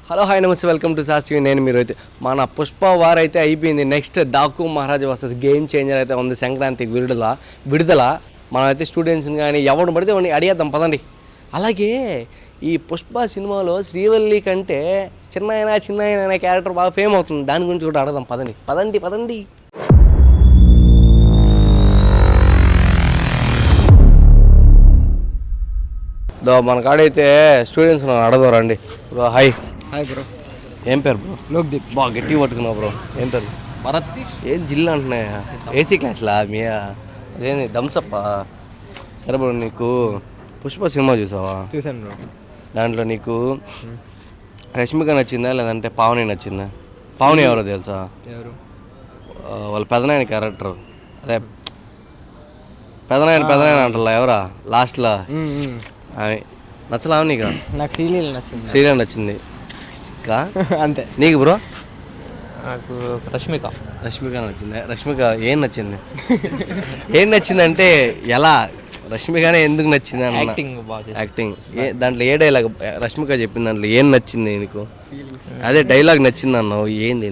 Hello hi నమస్తే welcome to sauce TV. నేను మీరు అయితే మన పుష్ప వార్ అయితే అయిపోయింది. Next Daaku Maharaj versus game changer అయితే ఉంది. సంక్రాంతికి విడుదల మనమైతే స్టూడెంట్స్ని కానీ ఎవరిని పడితే వాడిని అడిగేద్దాం పదండి. అలాగే ఈ పుష్ప సినిమాలో శ్రీవల్లి కంటే చిన్నాయన అనే క్యారెక్టర్ బాగా ఫేమ్ అవుతుంది. దాని గురించి కూడా అడగదాం పదండి. మన కాడైతే స్టూడెంట్స్ అడగదాం రండి. Bro hi bro. ఏం పేరు బ్రో? లోక్దీప్. బాగా గట్టిగా పట్టుకున్నావు బ్రో. ఏం పేరు? భరత్. ఏం జిల్లా అంటున్నాయా? ఏసీ క్లాస్లా మీయా? అదేంది థమ్సప్పా? సరే బ్రో, నీకు పుష్ప సినిమా చూసావా? చూసాను బ్రో. దాంట్లో నీకు రష్మిక నచ్చిందా లేదంటే పావని నచ్చిందా? పావని ఎవరో తెలుసా? ఎవరు? వాళ్ళ పెదనాయన క్యారెక్టర్. అదే పెదనాయన అంటారా ఎవరా లాస్ట్లో ఆమె నచ్చలా? నీకు? నాకు సీరియల్ నచ్చింది. సీరియల్ నచ్చింది అంతే. నీకు బ్రో? నాకు రష్మిక నచ్చింది. రష్మిక ఏం నచ్చిందంటే ఎలా? రష్మికనే ఎందుకు నచ్చింది అన్న? యాక్టింగ్ దాంట్లో ఏ డైలాగ్ రష్మిక చెప్పింది దాంట్లో ఏం నచ్చింది నీకు? అదే డైలాగ్ నచ్చింది అన్నావు. ఏంది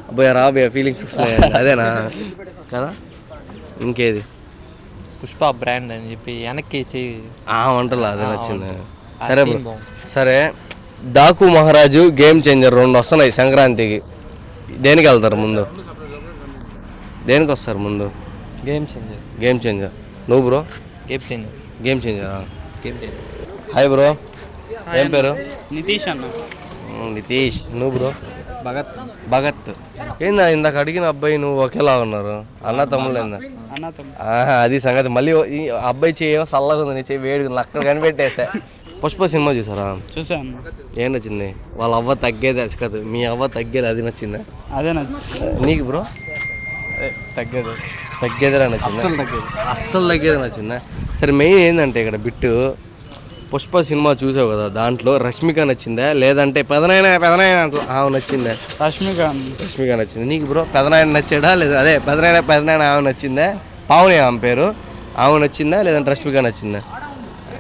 అబ్బాయి రాబోయే ఫీలింగ్స్ వస్తున్నాయి అదేనా కదా? ఇంకేది? పుష్ప బ్రాండ్ అని చెప్పి వెనక్కి వంటలు అదే నచ్చింది. సరే డాకు మహారాజు గేమ్ చేంజర్ 2 వస్తున్నాయి సంక్రాంతికి. దేనికి వెళ్తారు ముందు? దేనికి వస్తారు ముందు? Game changer. నువ్వు బ్రో? గేమ్ చేంజరా? హాయ్ బ్రో, ఏం పేరు? నితీష్ అన్న. నితీష్. నువ్వు బ్రో? భగత్. ఏందా ఇందాక అడిగిన అబ్బాయి నువ్వు ఒకేలా ఉన్నారు? అన్న తమ్ముళ్ళు ఏందా? అది సంగతి. మళ్ళీ ఈ అబ్బాయి చేయమో చల్లగా ఉంది, నీ చేయి వేడిగా ఉంది, అక్కడ కనిపెట్టేసా. పుష్ప సినిమా చూసారా? చూసాను. ఏం నచ్చింది? వాళ్ళ అవ్వ తగ్గేది అది కాదు, మీ అవ్వ తగ్గేది అది నచ్చిందా? అదే నచ్చింది. నీకు బ్రో? తగ్గేదిరా నచ్చిందా? అస్సలు తగ్గేది నచ్చిందా? సరే మెయిన్ ఏంటంటే ఇక్కడ బిట్టు, పుష్ప సినిమా చూసావు కదా, దాంట్లో రష్మిక నచ్చిందా లేదంటే పెదనాయన ఆమె నచ్చిందా? రష్మిక నచ్చింది. నీకు బ్రో? పెదనాయన నచ్చాడా లేదా? అదే పెదనాయన ఆమె నచ్చిందా? పావని ఆమె పేరు, ఆమె నచ్చిందా లేదంటే రష్మిక నచ్చిందా?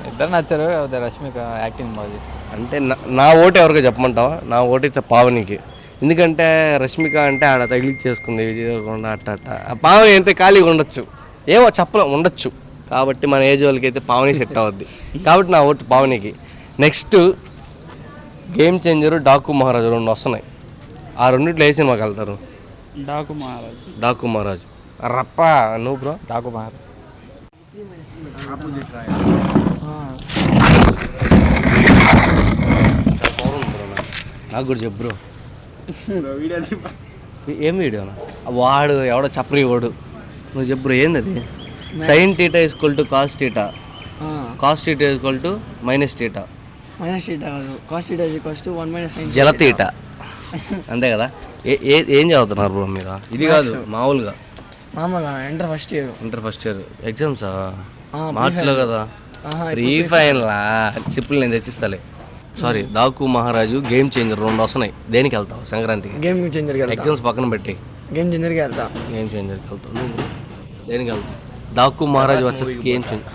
ఇద్దరు నచ్చారు. రష్మిక యాక్టింగ్ బాగా చేస్తుంది. అంటే నా ఓటు ఎవరికో చెప్పమంటావా? నా ఓటు ఇచ్చే పావనికి. ఎందుకంటే రష్మిక అంటే ఆడ తగిలిచ్చేసుకుంది విజయ్ దేవరకొండ అట్ట. పావని అయితే ఖాళీగా ఉండొచ్చు, ఏమో చెప్పలేం, ఉండొచ్చు. కాబట్టి మన ఏజ్ వాళ్ళకి అయితే పావని సెట్ అవుద్ది. కాబట్టి నా ఓటు పావనికి. Next game changer Daaku Maharaj 2 వస్తున్నాయి. ఆ రెండిట్లో ఏ సినిమాకి వెళ్తారు? డాకు మహారాజు. రప్ప. నువ్వు బ్రో? డాకు మహారాజు. నాకు కూడా చెప్పు బ్రో. ఏం వీడియోనా? వాడు ఎవడో చెప్పరి వాడు. నువ్వు చెప్పు బ్రో, ఏంది అది? sin θ = cos θ, cos θ = -θ, జలతీట. అంతే కదా? ఏం చదువుతున్నారు బ్రో మీరు? ఇది కాదు మామూలుగా ఇంటర్ ఫస్ట్ ఇయర్ ఎగ్జామ్సా? మార్చిలో కదా? ప్రీ ఫైనలా? సిప్పులు నేను తెచ్చిస్తాలే. సారీ, డాకు మహారాజు గేమ్ చేంజర్ 2 వస్తున్నాయి. దేనికి వెళ్తావు సంక్రాంతికి? Game changer. ఎగ్జామ్స్ పక్కన పెట్టి గేమ్ చేంజర్కి వెళ్తావు. దేనికి వెళ్తావు? Daaku Maharaj versus game changer.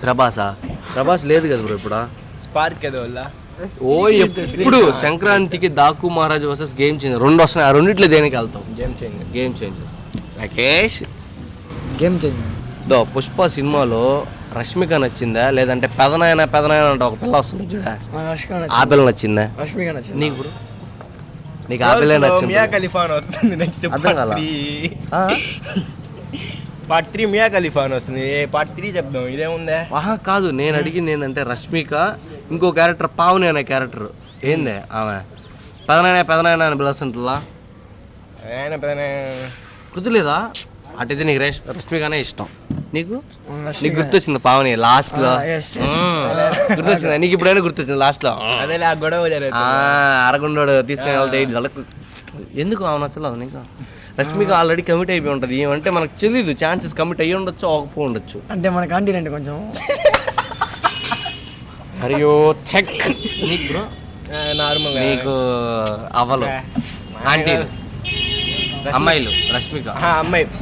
Prabhas లేదు కదా బ్రో ఇప్పుడు? స్పార్క్ ఇప్పుడు సంక్రాంతికి Daaku Maharaj versus game changer 2 వస్తున్నాయి. ఆ రెండిట్లో దేనికి వెళ్తావు? Game changer. రాకేష్? పుష్ప సినిమాలో రష్మిక నచ్చిందా లేదంటే పెదనాయన అంటే ఒక పిల్ల వస్తుంది చూడా, ఆ పిల్ల నచ్చిందా? నీకు బ్రో? నీకు ఆ పిల్ల నచ్చింది? అర్థం కాలా? పార్ట్ 3 మియా ఖలీఫా వస్తుంది. పార్ట్ 3 చెప్దాం, ఇదేముందే? కాదు, నేను అడిగింది ఏంటంటే రష్మిక ఇంకో క్యారెక్టర్ పావని అనే క్యారెక్టర్ ఏందే? ఆమె పెదనాయన అని పిలుస్తుంటా గుర్తులేదా? అటైతే నీకు రష్మికనే ఇష్టం. నీకు గుర్తొచ్చింది పావని లాస్ట్లో? గుర్తొచ్చిందా నీకు? ఇప్పుడైనా గుర్తొచ్చింది లాస్ట్లో? అరగుండోడు తీసుకుని వెళ్తే ఎందుకు ఆమె నచ్చలేదు నీకు? రష్మిక ఆల్రెడీ కమిట్ అయిపోయి ఉంటుంది. ఏమంటే మనకు తెలీదు, ఛాన్సెస్ కమిట్ అయ్యి ఉండొచ్చు, అవ్వకపో ఉండొచ్చు. అంటే మన కాంటినెంట్ కొంచెం సరియో చెక్. నీకు బ్రో? నార్మల్. నీకు అవ్వలు ఆంటీలు అమ్మాయిలు? రష్మిక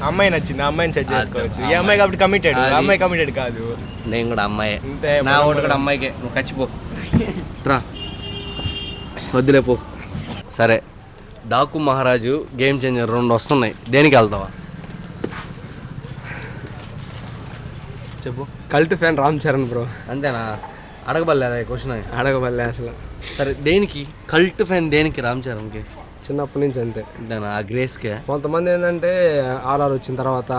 అమ్మాయి నచ్చింది, అమ్మాయిని సెట్ చేసుకోవచ్చు. ఈ అమ్మాయి కాబట్టి కమిటెడ్, అమ్మాయి కమిటెడ్ కాదు. నేను కూడా అమ్మాయే, నా ఓటు కూడా అమ్మాయికే. నువ్వు ఖచ్చిపో రా, వద్దులేపో. సరే డాకు మహారాజు గేమ్ చేంజర్ 2 వస్తున్నాయి, దేనికి వెళ్తావా? చెప్పు. Cult fan Ram Charan bro. అంతేనా? అడగబడలేదా క్వశ్చన్? అడగబల్లే అసలు. సరే దేనికి కల్ట్ ఫ్యాన్, దేనికి రామ్ చరణ్కి? చిన్నప్పటి నుంచి అంతే. అంతేనా? ఆ గ్రేస్కే. కొంతమంది ఏంటంటే ఆర్ఆర్ వచ్చిన తర్వాత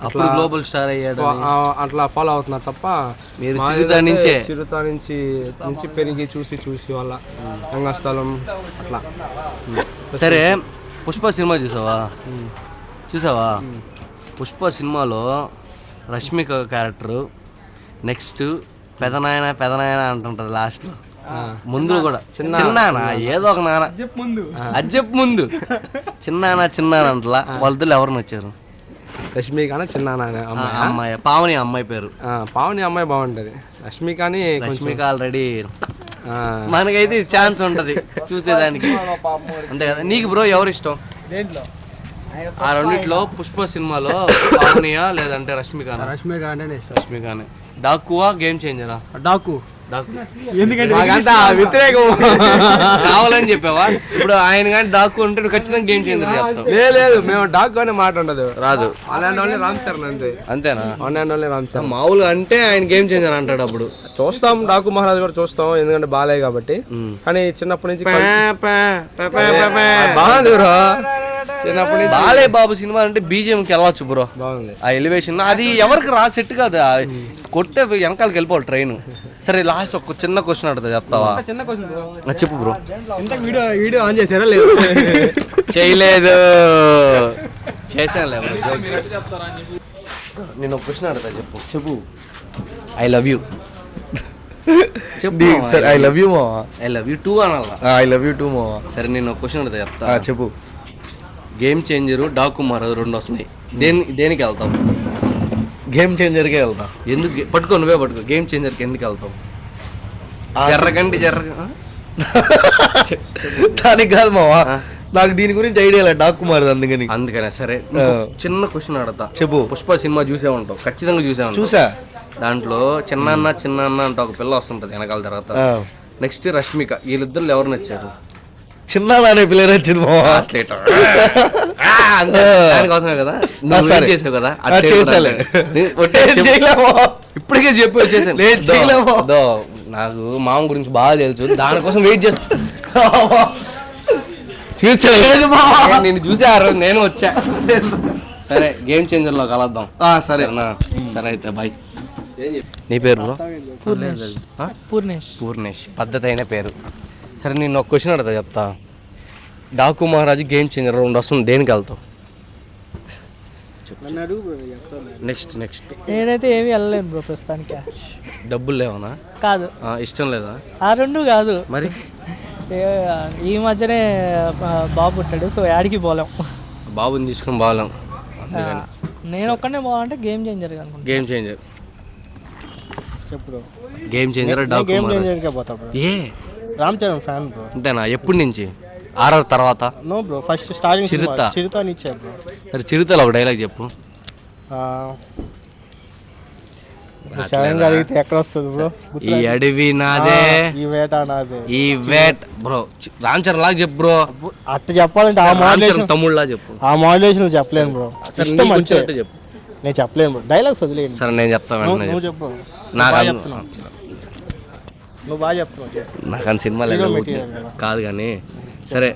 అప్పుడు గ్లోబల్ స్టార్ అయ్యాడు అట్లా ఫాలో అవుతున్నారు తప్ప మీరు చిరుత నుంచి పెరిగి చూసి వాళ్ళ రంగస్థలం అట్లా. సరే పుష్ప సినిమా చూసావా? పుష్ప సినిమాలో రష్మిక క్యారెక్టరు నెక్స్ట్ పెదనాయన అంటుంటది లాస్ట్లో. ముందు కూడా చిన్నానా ఏదో ఒక నాన్న అది చెప్పు ముందు చిన్నానా అంటలా. వాళ్ళిద్దరు ఎవరు నచ్చారు? రష్మిక చిన్నానా అమ్మాయి పావని అమ్మాయి పేరు. పావని అమ్మాయి బాగుంటది. రష్మిక ఆల్రెడీ మనకైతే ఛాన్స్ ఉంటది చూసేదానికి, అంతే కదా? నీకు బ్రో ఎవరు ఇష్టం ఆ రెండిట్లో? పుష్ప సినిమాలో పావనియా లేదంటే రష్మికానే? డాకువా గేమ్ చేంజరా? డాకు వ్యతిరేకం కావాలని చెప్పావా? ఇప్పుడు ఆయన కానీ డాకు అంటే నువ్వు ఖచ్చితంగా గేమ్ చేంజర్ చెప్తావు. లేదు, మేము డాకు అనే మాట ఉండదు, రాదు. రామ్ చరణ్ అంతే. అంతేనా? రామ్ చరణ్ మామూలుగా అంటే ఆయన గేమ్ చేంజర్ అంటాడు. అప్పుడు చూస్తాం, డాకు మహారాజ్ కూడా చూస్తాం, ఎందుకంటే బాలయ్య కాబట్టి. కానీ చిన్నప్పటి నుంచి బాగుంది బ్రో. చిన్నప్పటి నుంచి బాలయ్య బాబు సినిమా అంటే బీజిఎంకి వెళ్ళవచ్చు బ్రో. బాగుంది ఆ ఎలివేషన్, అది ఎవరికి సెట్ కాదు. కొట్టే వెనకాలకి వెళ్ళిపోవాలి ట్రైన్. సరే లాస్ట్ ఒక చిన్న క్వశ్చన్ అడుగుతా, చెప్తావా? చిన్న క్వశ్చన్ చెప్పు బ్రో. వీడియో ఆన్ చేశారా? లేదు, చేయలేదు. చేశాను. నేను ఒక క్వశ్చన్ అడుగుతా, చెప్పు. ఐ లవ్ యూ చెప్పు. ఐ లవ్ యూ మావా. ఐ లవ్ యూ టూ అనాలా? ఐ లవ్ యూ టూ మావా. సరే నేను ఒక క్వశ్చన్ అడుగుతా, చెప్తా. చెప్పు. గేమ్ చేంజరు డాకు మహారాజు 2 వస్తున్నాయి, దేనికి వెళ్తావు? గేమ్ చేంజర్కే వెళ్తా. ఎందుకు? నువ్వే పట్టుకో. గేమ్ చేంజర్కి ఎందుకు వెళ్తావు? జర్రగండి దానికి కాదు మావా, నాకు దీని గురించి ఐడియా లేదు, డాకు మారదు అందుకనే. సరే చిన్న క్వశ్చన్ అడతా, చెప్పు. పుష్ప సినిమా చూసే ఉంటావు, ఖచ్చితంగా చూసా. దాంట్లో చిన్న అంటే ఒక పిల్ల వస్తుంటది వెనకాల తర్వాత. నెక్స్ట్ రష్మిక, వీళ్ళిద్దరు ఎవరు నచ్చారు? చిన్న అనే పిల్ల నచ్చింది మావా. దానికోసమే కదా చేసావు కదా. ఇప్పటికే చెప్పి వచ్చేసాను. నాకు మామ గురించి బాగా తెలుసు, దానికోసం వెయిట్ చేస్తా. నేను చూసే ఆ రోజు నేను వచ్చా. సరే గేమ్ చేంజర్ లో కలుద్దాం. సరేనా? సరే అయితే బాయ్. నీ పేరు బ్రో? పూర్ణేష్. పద్ధతి అయిన పేరు. సరే నేను ఒక క్వశ్చన్ అడుగుతా, చెప్తా. డాకు మహారాజు గేమ్ చేంజర్ 2 వస్తుంది, దేనికి వెళ్తావు? నెక్స్ట్ నేనైతే ఏమీ వెళ్ళలేను బ్రో ప్రస్తుతానికి. డబ్బులు లేవనా? కాదు. ఇష్టం లేదా? ఆ రెండు కాదు మరి. ఈ మధ్యనే బాబు పుట్టాడు, సో యాడికి పోలేం. బాబుని తీసుకుని బాగాలేం. నేను ఒక్కనే పోవాలంటే గేమ్ చేంజర్ అనుకుంటా. గేమ్ చేంజర్ చెప్పుడు. గేమ్ చేంజర్ డాకు ఏ రామ్ చరణ్ ఫ్యాన్ బ్రో. అంతేనా? ఎప్పటి నుంచి? ఆర్ఆర్ తర్వాత? నో బ్రో, ఫస్ట్ స్టార్టింగ్ చిరుత ఇచ్చా బ్రో. సరే చిరుతలో ఒక డైలాగ్ చెప్పు. ఎక్కడ వస్తుంది బ్రో? ఈ అడవి నాదే, ఈ వేట నాదే. ఈ వేట్ బ్రో. రామ్ చరణ్ లాగా చెప్పు బ్రో. అట్లా చెప్పాలంటే ఆ మోడ్యులేషన్ తమ్ముళ్ళ చెప్పు. ఆ మోడ్యులేషన్ చెప్పలేను బ్రో. ఇష్టం అంటే చెప్పు. నేను చెప్పలేను బ్రో, డైలాగ్స్ వదిలేయండి. సరే నేను చెప్తాను. నువ్వు చెప్పు. నువ్వు బాగా చెప్తున్నావు. నాకు అంత సినిమా లేదు కాదు కానీ. సరే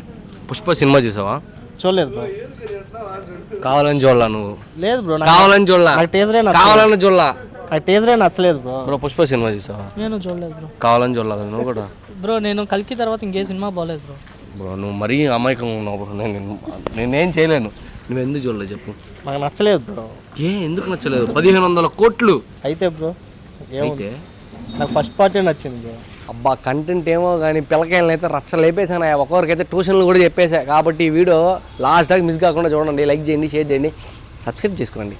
పుష్ప సినిమా చూసావా? చూడలేదు బ్రో. కావాలని చూడలా నువ్వు? లేదు బ్రో, కావాలని చూడలా. కావాలని చూడలా. టీజరే నచ్చలేదు బ్రో. బ్రో పుష్ప సినిమా చూసావా? నేను చూడలేదు బ్రో. కావాలని చూడలా కదా నువ్వు కూడా? బ్రో నేను కల్కి తర్వాత ఇంకే సినిమా బాగలేదు బ్రో. బ్రో నువ్వు మరీ అమాయకంగా ఉన్నావు బ్రో. నేనేం చేయలేను. నువ్వు ఎందుకు చూడలేదు చెప్పు? నాకు నచ్చలేదు బ్రో. ఎందుకు నచ్చలేదు? 1500 కోట్లు అయితే బ్రో. అయితే నాకు ఫస్ట్ పార్టీ నచ్చింది బ్రో. అబ్బా కంటెంట్ ఏమో కానీ పిల్లకాయలను అయితే రచ్చ లేపేసాను. ఒక్కొక్కరికైతే ట్యూషన్లు కూడా చెప్పేసా. కాబట్టి ఈ వీడియో లాస్ట్ దాకా మిస్ కాకుండా చూడండి, లైక్ చేయండి, షేర్ చేయండి, సబ్స్క్రైబ్ చేసుకోండి.